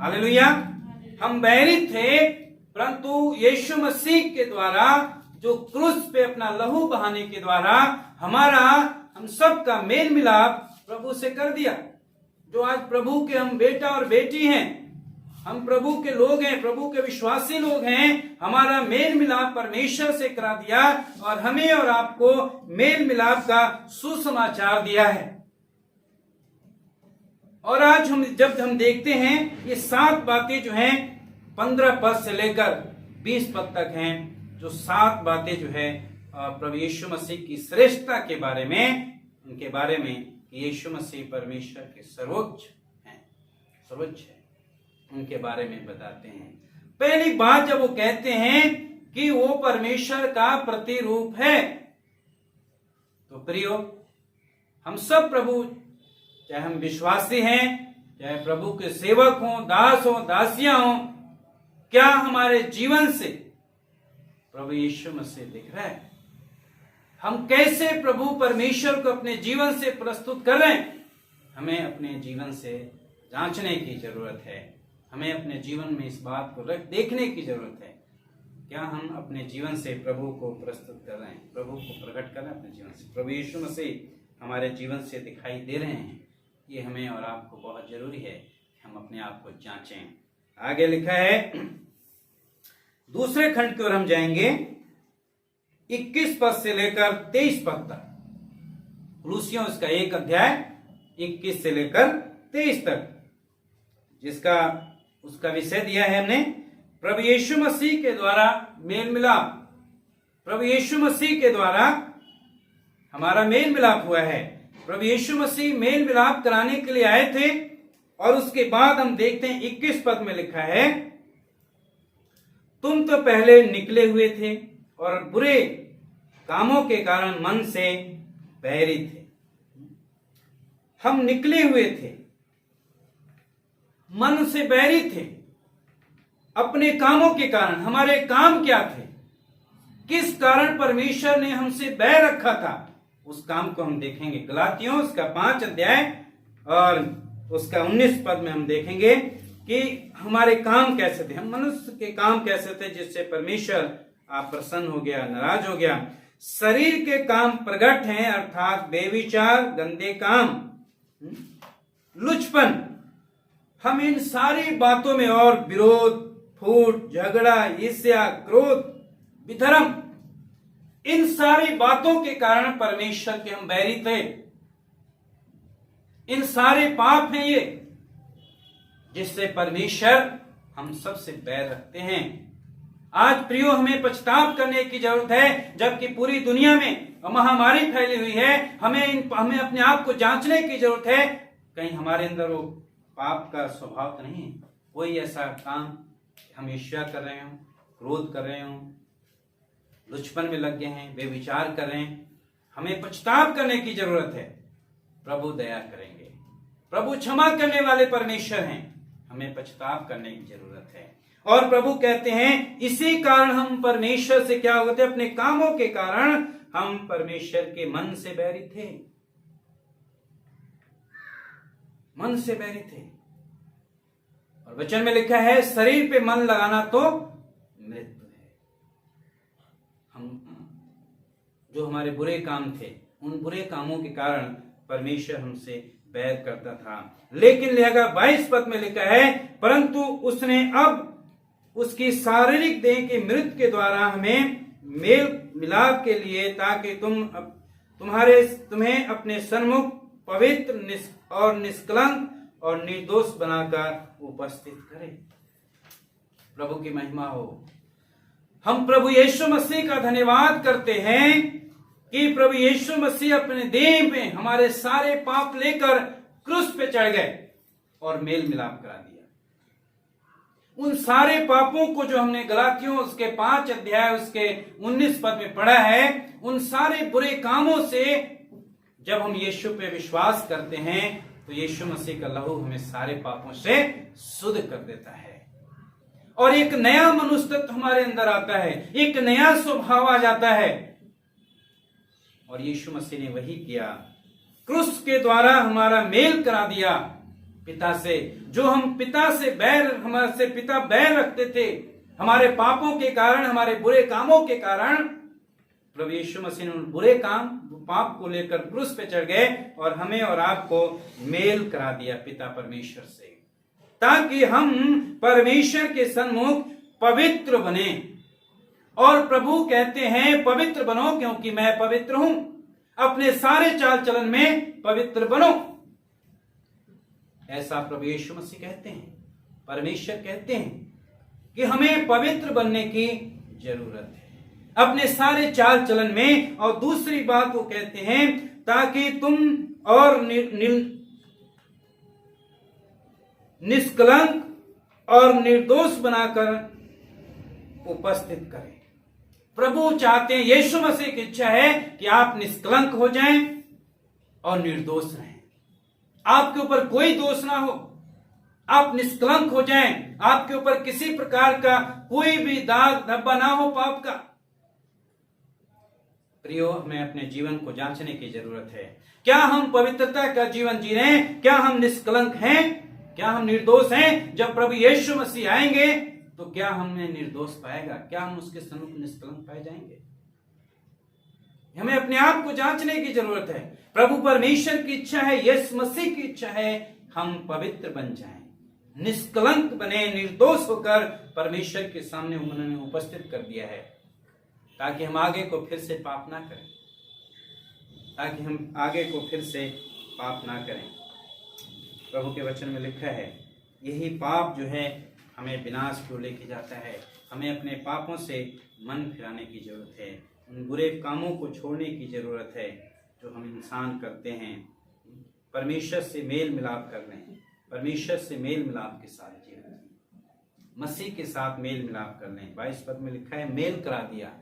हालेलुया। हम बैरी थे, परंतु यीशु मसीह के द्वारा जो क्रूस पे अपना लहू बहाने के द्वारा हम सब का मेल मिलाप प्रभु से कर दिया। जो आज प्रभु के हम बेटा और बेटी हैं, हम प्रभु के लोग हैं, प्रभु के विश्वासी लोग हैं, हमारा मेल मिलाप परमेश्वर से करा दिया और हमें और आपको मेल मिलाप का सुसमाचार दिया है। और आज जब हम देखते हैं ये 7 बातें जो हैं 15 पद से लेकर 20 पद तक हैं, जो 7 बातें जो है प्रभु यीशु मसीह की श्रेष्ठता के बारे में, उनके बारे में यीशु मसीह परमेश्वर के सर्वोच्च हैं, सर्वोच्च है, उनके बारे में बताते हैं। पहली बात जब वो कहते हैं कि वो परमेश्वर का प्रतिरूप है, तो प्रियो हम सब प्रभु, चाहे हम विश्वासी हैं, चाहे प्रभु के सेवक हों, दास हों, दासियां हों, क्या हमारे जीवन से प्रभु यीशु मसीह दिख रहा है? हम कैसे प्रभु परमेश्वर को अपने जीवन से प्रस्तुत कर रहे हैं? हमें अपने जीवन से जांचने की जरूरत है। हमें अपने जीवन में इस बात को देखने की जरूरत है, क्या हम अपने जीवन से प्रभु को प्रस्तुत कर रहे हैं, प्रभु को प्रकट कर रहे हैं अपने जीवन से, प्रभु यीशु मसीह हमारे जीवन से दिखाई दे रहे हैं। ये हमें और आपको बहुत जरूरी है कि हम अपने आप को जांचें। आगे लिखा है, दूसरे खंड की ओर हम जाएंगे 21 पद से लेकर 23 पद तक। कुलुसियों इसका 1 अध्याय 21 से लेकर 23 तक, जिसका उसका विषय दिया है हमने, प्रभु यीशु मसीह के द्वारा मेल मिलाप। प्रभु यीशु मसीह के द्वारा हमारा मेल मिलाप हुआ है। प्रभु यीशु मसीह मेल मिलाप कराने के लिए आए थे। और उसके बाद हम देखते हैं 21 पद में लिखा है, तुम तो पहले निकले हुए थे और बुरे कामों के कारण मन से बैरी थे। हम निकले हुए थे, मन से बैरी थे अपने कामों के कारण। हमारे काम क्या थे, किस कारण परमेश्वर ने हमसे बैर रखा था, उस काम को हम देखेंगे। गलातियों उसका 5 अध्याय और उसका 19 पद में हम देखेंगे कि हमारे काम कैसे थे, हम मनुष्य के काम कैसे थे जिससे परमेश्वर आप प्रसन्न हो गया, नाराज हो गया। शरीर के काम प्रगट हैं, अर्थात बेविचार, गंदे काम, लुचपन। हम इन सारी बातों में और विरोध, फूट, झगड़ा, ईर्ष्या, क्रोध, विधर्म, इन सारी बातों के कारण परमेश्वर के हम बैरी थे। इन सारे पाप हैं ये जिससे परमेश्वर हम सबसे बैर रखते हैं। आज प्रियो हमें पछताव करने की जरूरत है, जबकि पूरी दुनिया में महामारी फैली हुई है। हमें अपने आप को जांचने की जरूरत है, कहीं हमारे अंदर वो पाप का स्वभाव तो नहीं है, कोई ऐसा काम हम ईर्ष्या कर रहे हो, क्रोध कर रहे हो, लुचपन में लग गए हैं, बेविचार कर रहे हैं। हमें पछताव करने की जरूरत है। प्रभु दया करेंगे, प्रभु क्षमा करने वाले परमेश्वर हैं। हमें पछताव करने की जरूरत है। और प्रभु कहते हैं इसी कारण हम परमेश्वर से क्या होते, अपने कामों के कारण हम परमेश्वर के मन से बैरी थे, मन से बैरी थे। और वचन में लिखा है शरीर पे मन लगाना तो मृत्यु है। हम जो हमारे बुरे काम थे, उन बुरे कामों के कारण परमेश्वर हमसे बैर करता था। लेकिन लिखा 22 पद में लिखा है परंतु उसने अब उसकी शारीरिक देह की मृत्यु के द्वारा हमें मेल मिलाप के लिए, ताकि तुम्हें अपने सन्मुख पवित्र और निष्कलंक और निर्दोष बनाकर उपस्थित करे। प्रभु की महिमा हो। हम प्रभु यीशु मसीह का धन्यवाद करते हैं कि प्रभु यीशु मसीह अपने देह में हमारे सारे पाप लेकर क्रूस पे चढ़ गए और मेल मिलाप करा दिया। उन सारे पापों को जो हमने गलातियों उसके 5 अध्याय उसके 19 पद में पढ़ा है, उन सारे बुरे कामों से जब हम यीशु पे विश्वास करते हैं तो यीशु मसीह का लहू हमें सारे पापों से शुद्ध कर देता है और एक नया मनुष्यत्व हमारे अंदर आता है, एक नया स्वभाव आ जाता है। और यीशु मसीह ने वही किया, क्रूस के द्वारा हमारा मेल करा दिया पिता से। जो हम पिता से बैर, हमारे से पिता बैर रखते थे हमारे पापों के कारण, हमारे बुरे कामों के कारण, प्रभु यीशु मसीह ने बुरे काम पाप को लेकर क्रूस पे चढ़ गए और हमें और आपको मेल करा दिया पिता परमेश्वर से, ताकि हम परमेश्वर के सन्मुख पवित्र बने। और प्रभु कहते हैं पवित्र बनो क्योंकि मैं पवित्र हूं। अपने सारे चाल चलन में पवित्र बनो, ऐसा प्रभु यीशु मसीह कहते हैं। परमेश्वर कहते हैं कि हमें पवित्र बनने की जरूरत है अपने सारे चाल चलन में। और दूसरी बात वो कहते हैं ताकि तुम और निष्कलंक और निर्दोष बनाकर उपस्थित करें। प्रभु चाहते हैं, यीशु मसीह की इच्छा है कि आप निष्कलंक हो जाएं और निर्दोष रहें, आपके ऊपर कोई दोष ना हो, आप निष्कलंक हो जाएं, आपके ऊपर किसी प्रकार का कोई भी दाग धब्बा ना हो पाप का। प्रियो, हमें अपने जीवन को जांचने की जरूरत है। क्या हम पवित्रता का जीवन जी रहे हैं? क्या हम निष्कलंक हैं? क्या हम निर्दोष हैं? जब प्रभु यीशु मसीह आएंगे तो क्या हमें निर्दोष पाएगा? क्या हम उसके सन्मुख निष्कलंक पाए जाएंगे? हमें अपने आप को जांचने की जरूरत है। प्रभु परमेश्वर की इच्छा है, यीशु मसीह की इच्छा है, हम पवित्र बन जाएं, निष्कलंक बने, निर्दोष होकर परमेश्वर के सामने उन्होंने उपस्थित कर दिया है, ताकि हम आगे को फिर से पाप ना करें, ताकि हम आगे को फिर से पाप ना करें। प्रभु के वचन में लिखा है यही पाप जो है हमें विनाश को लेके जाता है। हमें अपने पापों से मन फिराने की जरूरत है, उन बुरे कामों को छोड़ने की जरूरत है जो हम इंसान करते हैं। परमेश्वर से मेल मिलाप कर रहे हैं, परमेश्वर से मेल मिलाप के साथ जी रहे हैं, मसीह के साथ मेल मिलाप कर रहे हैं। 22 पद में लिखा है मेल करा दिया,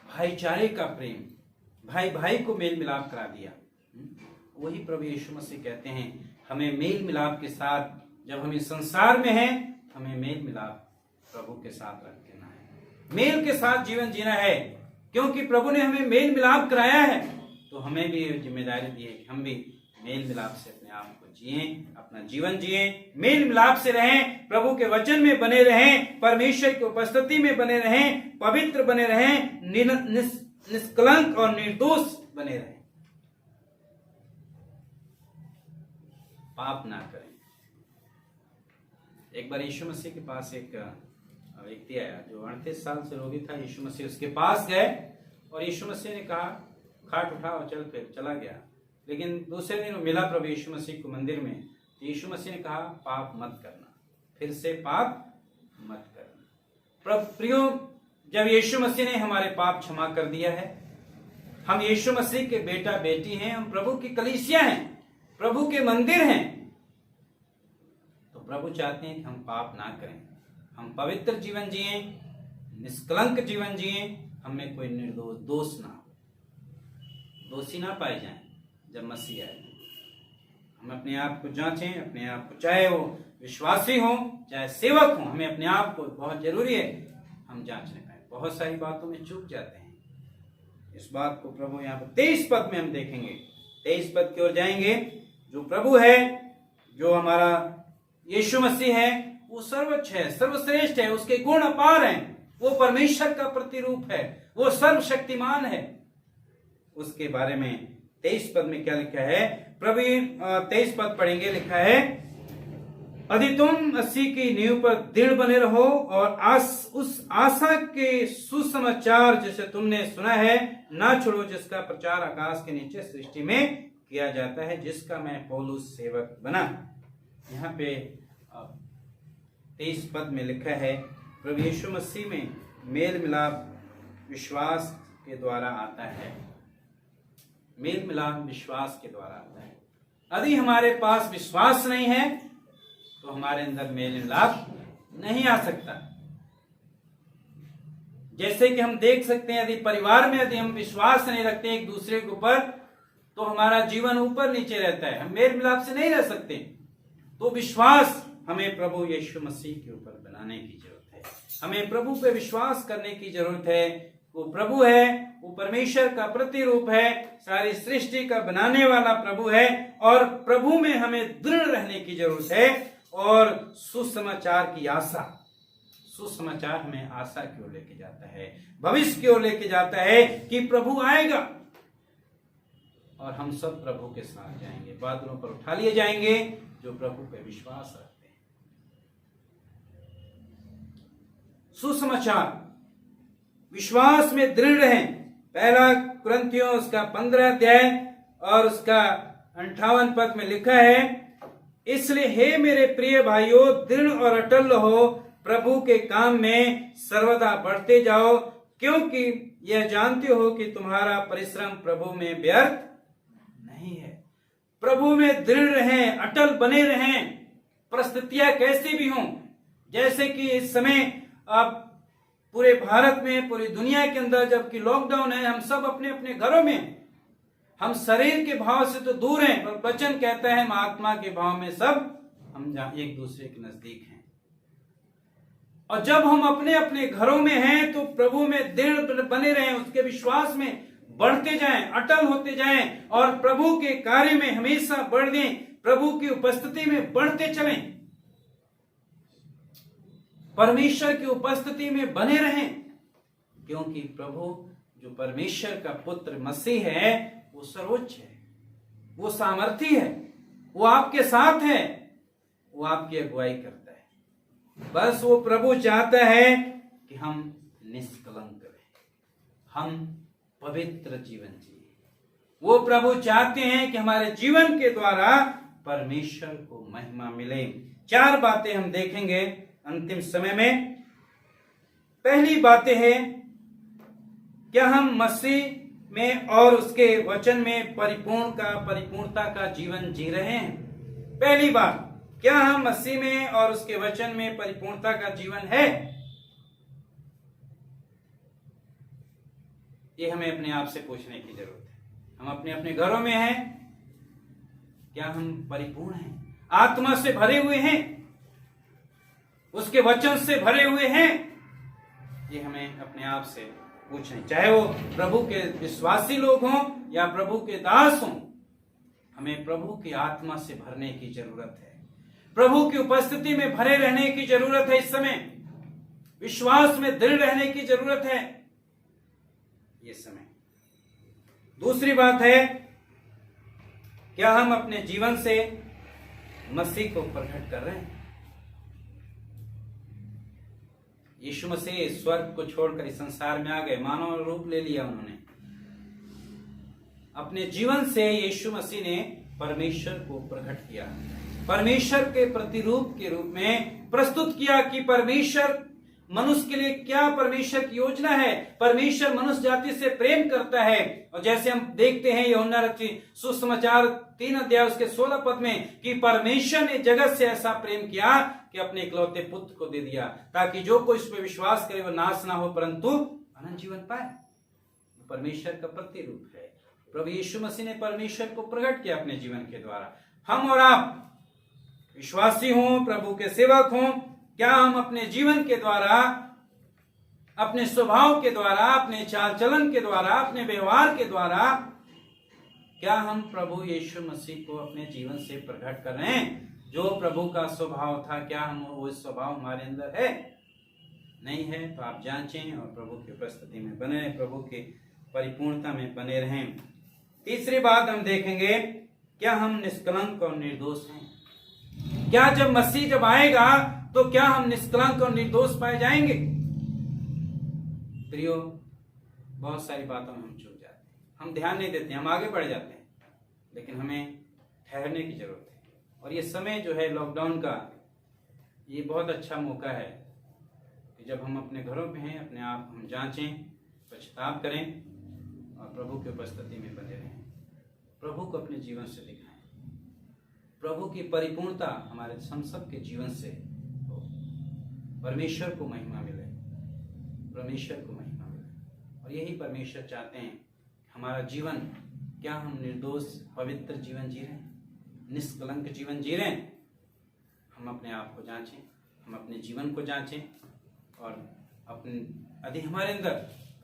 भाईचारे का प्रेम, भाई भाई को मेल मिलाप करा दिया। वही प्रभु यीशु मसीह कहते हैं हमें मेल मिलाप के साथ, जब हम इस संसार में हैं, हमें मेल मिलाप प्रभु के साथ रख देना है, मेल के साथ जीवन जीना है। क्योंकि प्रभु ने हमें मेल मिलाप कराया है, तो हमें भी जिम्मेदारी दी है कि हम भी मेल मिलाप से अपने आप को जिए, अपना जीवन जिए, मेल मिलाप से रहें, प्रभु के वचन में बने रहें, परमेश्वर की उपस्थिति में बने रहें, पवित्र बने रहें, निष्कलंक और निर्दोष बने रहें, पाप ना करें। एक बार यीशु मसीह के पास एक व्यक्ति आया जो 38 साल से रोगी था। यीशु मसीह उसके पास गए और यीशु मसीह ने कहा, खाट उठाओ, चल। फिर चला गया। लेकिन दूसरे दिन मिला प्रभु यीशु मसीह को मंदिर में, तो यीशु मसीह ने कहा, पाप मत करना, फिर से पाप मत करना। प्रियो, जब यीशु मसीह ने हमारे पाप क्षमा कर दिया है, हम यीशु मसीह के बेटा बेटी हैं, हम प्रभु की कलीसिया हैं, प्रभु के मंदिर हैं, तो प्रभु चाहते हैं कि हम पाप ना करें, हम पवित्र जीवन जिए, निष्कलंक जीवन जिए, हमें कोई निर्दोष दोष ना हो, दोषी ना पाए जाएं। जब मसीह आए, हम अपने आप को जांचें, अपने आप को, चाहे वो विश्वासी हो चाहे सेवक हो, हमें अपने आप को, बहुत जरूरी है हम जांचने पाए। बहुत सारी बातों में चूक जाते हैं। इस बात को प्रभु यहाँ पर 23 पद में हम देखेंगे। 23 पद की ओर जाएंगे। जो प्रभु है, जो हमारा यीशु मसीह है, वो सर्वोच्च है, सर्वश्रेष्ठ है, उसके गुण अपार हैं, वो परमेश्वर का प्रतिरूप है, वो सर्वशक्तिमान है। उसके बारे में 23 पद में क्या लिखा है? प्रभु 23 पद पढ़ेंगे। लिखा है, यदि तुम मसीह की नींव पर दृढ़ बने रहो और उस आशा के सुसमाचार जिसे तुमने सुना है ना छोड़ो, जिसका प्रचार आकाश के नीचे सृष्टि में किया जाता है, जिसका मैं पौलुस सेवक बना। यहाँ पे 23 पद में लिखा है, प्रभु यीशु मसीह में मेल मिलाप विश्वास के द्वारा आता है। मेल मिलाप विश्वास के द्वारा आता है। यदि हमारे पास विश्वास नहीं है तो हमारे अंदर मेल मिलाप नहीं आ सकता। जैसे कि हम देख सकते हैं, यदि परिवार में यदि हम विश्वास नहीं रखते एक दूसरे के ऊपर, तो हमारा जीवन ऊपर नीचे रहता है, हम मेल मिलाप से नहीं रह सकते। तो विश्वास हमें प्रभु यीशु मसीह के ऊपर बनाने की जरूरत है। हमें प्रभु पे विश्वास करने की जरूरत है। वो प्रभु है, वो परमेश्वर का प्रतिरूप है, सारी सृष्टि का बनाने वाला प्रभु है, और प्रभु में हमें दृढ़ रहने की जरूरत है। और सुसमाचार की आशा, सुसमाचार हमें आशा की ओर लेके जाता है, भविष्य की ओर लेके जाता है कि प्रभु आएगा और हम सब प्रभु के साथ जाएंगे, बादलों पर उठा लिए जाएंगे जो प्रभु पे विश्वास रखते हैं। सुसमाचार, विश्वास में दृढ़ रहें। पहला कुरिन्थियों उसका 15 अध्याय और उसका 58 पद में लिखा है, इसलिए हे मेरे प्रिय भाइयों, दृढ़ और अटल रहो, प्रभु के काम में सर्वदा बढ़ते जाओ, क्योंकि यह जानते हो कि तुम्हारा परिश्रम प्रभु में व्यर्थ नहीं है। प्रभु में दृढ़ रहें, अटल बने रहें, परिस्थितियां कैसी भी हों। जैसे कि इस समय अब पूरे भारत में, पूरी दुनिया के अंदर जबकि लॉकडाउन है, हम सब अपने अपने घरों में, हम शरीर के भाव से तो दूर हैं, पर वचन कहता है हम आत्मा के भाव में सब हम एक दूसरे के नजदीक हैं। और जब हम अपने अपने घरों में हैं तो प्रभु में दृढ़ बने रहें, उसके विश्वास में बढ़ते जाएं, अटल होते जाएं, और प्रभु के कार्य में हमेशा बढ़ दें, प्रभु की उपस्थिति में बढ़ते चलें, परमेश्वर की उपस्थिति में बने रहें। क्योंकि प्रभु जो परमेश्वर का पुत्र मसीह है, वो सर्वोच्च है, वो सामर्थी है, वो आपके साथ है, वो आपकी अगुवाई करता है। बस वो प्रभु चाहता है कि हम निष्कलंक रहें, हम पवित्र जीवन जिए। वो प्रभु चाहते हैं कि हमारे जीवन के द्वारा परमेश्वर को महिमा मिले। 4 बातें हम देखेंगे अंतिम समय में। पहली बातें हैं, क्या हम मसीह में और उसके वचन में परिपूर्णता का जीवन जी रहे हैं? पहली बात, क्या हम मसीह में और उसके वचन में परिपूर्णता का जीवन है? ये हमें अपने आप से पूछने की जरूरत है। हम अपने अपने घरों में हैं, क्या हम परिपूर्ण हैं, आत्मा से भरे हुए हैं, उसके वचन से भरे हुए हैं? ये हमें अपने आप से पूछना, चाहे वो प्रभु के विश्वासी लोग हों या प्रभु के दास हों। हमें प्रभु की आत्मा से भरने की जरूरत है, प्रभु की उपस्थिति में भरे रहने की जरूरत है। इस समय विश्वास में दृढ़ रहने की जरूरत है ये समय। दूसरी बात है, क्या हम अपने जीवन से मसीह को प्रकट कर रहे हैं? यीशु मसीह स्वर्ग को छोड़कर इस संसार में आ गए, मानव रूप ले लिया उन्होंने। अपने जीवन से यीशु मसीह ने परमेश्वर को प्रकट किया, परमेश्वर के प्रतिरूप के रूप में प्रस्तुत किया कि परमेश्वर मनुष्य के लिए क्या परमेश्वर की योजना है। परमेश्वर मनुष्य जाति से प्रेम करता है, और जैसे हम देखते हैं यूहन्ना रचित सुसमाचार 3 अध्याय उसके 16 पद में कि परमेश्वर ने जगत से ऐसा प्रेम किया कि अपने इकलौते पुत्र को दे दिया, ताकि जो कोई इस पर विश्वास करे वो नाश ना हो परंतु अनंत जीवन पाए। परमेश्वर का प्रतिरूप है। प्रभु यीशु मसीह ने परमेश्वर को प्रकट किया अपने जीवन के द्वारा। हम और आप विश्वासी हों, प्रभु के सेवक हों, क्या हम अपने जीवन के द्वारा, अपने स्वभाव के द्वारा, अपने चाल चलन के द्वारा, अपने व्यवहार के द्वारा, क्या हम प्रभु यीशु मसीह को अपने जीवन से प्रकट कर रहे हैं? जो प्रभु का स्वभाव था, क्या हम वो स्वभाव हमारे अंदर है? नहीं है तो आप जांचें और प्रभु की उपस्थिति में बने रहें, प्रभु की परिपूर्णता में बने रहें। तीसरी बात हम देखेंगे, क्या हम निष्कलंक और निर्दोष हैं? क्या जब मसीह जब आएगा तो क्या हम निष्कलंक और निर्दोष पाए जाएंगे? प्रियो, बहुत सारी बातों में हम चूक जाते हैं, हम ध्यान नहीं देते, हम आगे बढ़ जाते हैं, लेकिन हमें ठहरने की जरूरत है। और ये समय जो है लॉकडाउन का, ये बहुत अच्छा मौका है कि जब हम अपने घरों पे हैं, अपने आप हम जांचें, पश्चाताप करें और प्रभु की उपस्थिति में बने रहें, प्रभु को अपने जीवन से दिखाएं, प्रभु की परिपूर्णता हमारे हम सब के जीवन से हो। परमेश्वर को महिमा मिले, परमेश्वर को महिमा मिले। और यही परमेश्वर चाहते हैं, हमारा जीवन, क्या हम निर्दोष पवित्र जीवन जी रहे हैं, निष्कलंक जीवन जी रहे हैं? हम अपने आप को जांचें, हम अपने जीवन को जांचें, और अपने यदि हमारे अंदर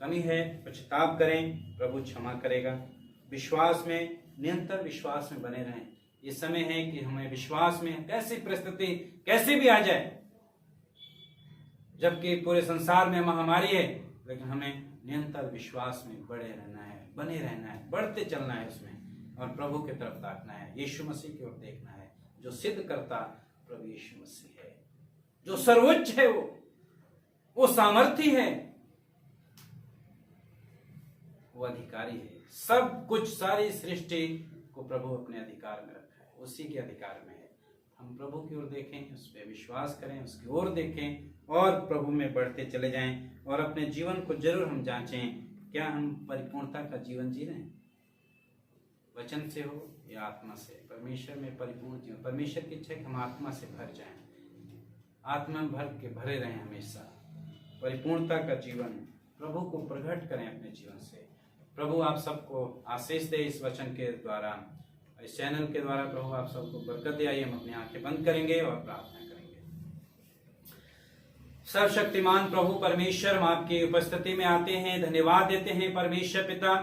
कमी है पश्चाताप करें, प्रभु क्षमा करेगा। विश्वास में, निरंतर विश्वास में बने रहें। ये समय है कि हमें विश्वास में कैसी परिस्थिति कैसे भी आ जाए, जबकि पूरे संसार में महामारी है, लेकिन हमें निरंतर विश्वास में बड़े रहना है, बने रहना है, बढ़ते चलना है उसमें, और प्रभु की तरफ ताकना है, यीशु मसीह की ओर देखना है। जो सिद्ध करता प्रभु यीशु मसीह है, जो सर्वोच्च है, वो सामर्थी है, वो अधिकारी है। सब कुछ, सारी सृष्टि को प्रभु अपने अधिकार में रखा है, उसी के अधिकार में है। हम प्रभु की ओर देखें, उस पर विश्वास करें, उसकी ओर देखें और प्रभु में बढ़ते चले जाएं। और अपने जीवन को जरूर हम जांचें, क्या हम परिपूर्णता का जीवन जी रहे हैं, वचन से हो या आत्मा से। परमेश्वर में परिपूर्ण जीवन, परमेश्वर की इच्छा है कि हम आत्मा से भर जाएं, आत्मा में भर के भरे रहें हमेशा। परिपूर्णता का जीवन प्रभु को प्रकट करें अपने जीवन से। प्रभु आप सबको आशीष दे इस वचन के द्वारा, इस चैनल के द्वारा। प्रभु आप सबको बरकत दे। आइए हम अपनी आंखें बंद करेंगे और प्रार्थना करेंगे। सर्वशक्तिमान प्रभु परमेश्वर, हम आपकी उपस्थिति में आते हैं, धन्यवाद देते हैं परमेश्वर पिता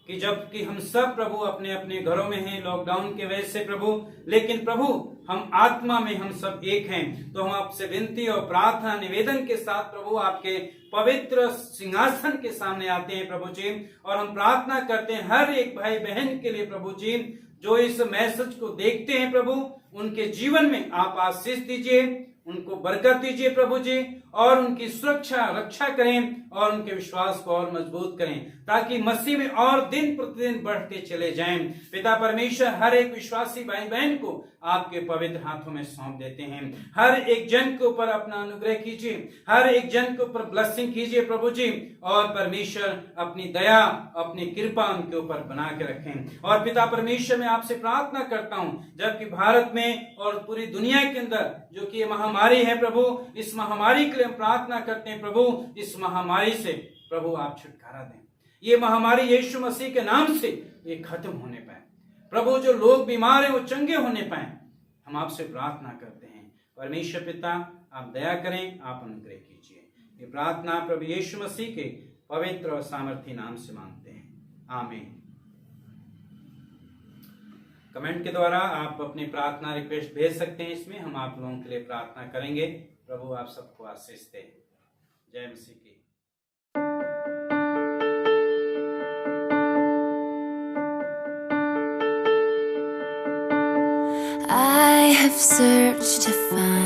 कि जबकि हम सब प्रभु अपने अपने घरों में हैं लॉकडाउन के वजह से प्रभु, लेकिन प्रभु हम आत्मा में हम सब एक हैं। तो हम आपसे विनती और प्रार्थना निवेदन के साथ प्रभु आपके पवित्र सिंहासन के सामने आते हैं प्रभु जी, और हम प्रार्थना करते हैं हर एक भाई बहन के लिए प्रभु जी, जो इस मैसेज को देखते हैं प्रभु, उनके जीवन में आप आशीष दीजिए, उनको बरकत दीजिए प्रभु जी, और उनकी सुरक्षा रक्षा करें और उनके विश्वास को और मजबूत करें, ताकि मसीह में और दिन प्रतिदिन बढ़ते चले जाएं। पिता परमेश्वर, हर एक विश्वासी भाई बहन को आपके पवित्र हाथों में सौंप देते हैं। हर एक जन के ऊपर अपना अनुग्रह कीजिए, हर एक जन के ऊपर ब्लेसिंग कीजिए प्रभु जी, और परमेश्वर अपनी दया अपनी कृपा उनके ऊपर बना के रखें। और पिता परमेश्वर, मैं आपसे प्रार्थना करता हूँ, जबकि भारत में और पूरी दुनिया के अंदर जो कि ये महामारी है प्रभु, इस महामारी के लिए हम प्रार्थना करते हैं प्रभु, इस महामारी से प्रभु आप छुटकारा दें। ये महामारी यीशु मसीह के नाम से ये खत्म होने पाए प्रभु जो लोग बीमार हैं वो चंगे होने पाए, हम आपसे प्रार्थना करते हैं। परमेश्वर पिता आप दया करें, आप अनुग्रह कीजिए। ये प्रार्थना प्रभु यीशु मसीह के पवित्र और सामर्थी नाम से मांगते हैं, आमीन। कमेंट के द्वारा आप अपनी प्रार्थना रिक्वेस्ट भेज सकते हैं, इसमें हम आप लोगों के लिए प्रार्थना करेंगे। प्रभु आप सबको आशीष दे। जय मसीह की। I have searched to find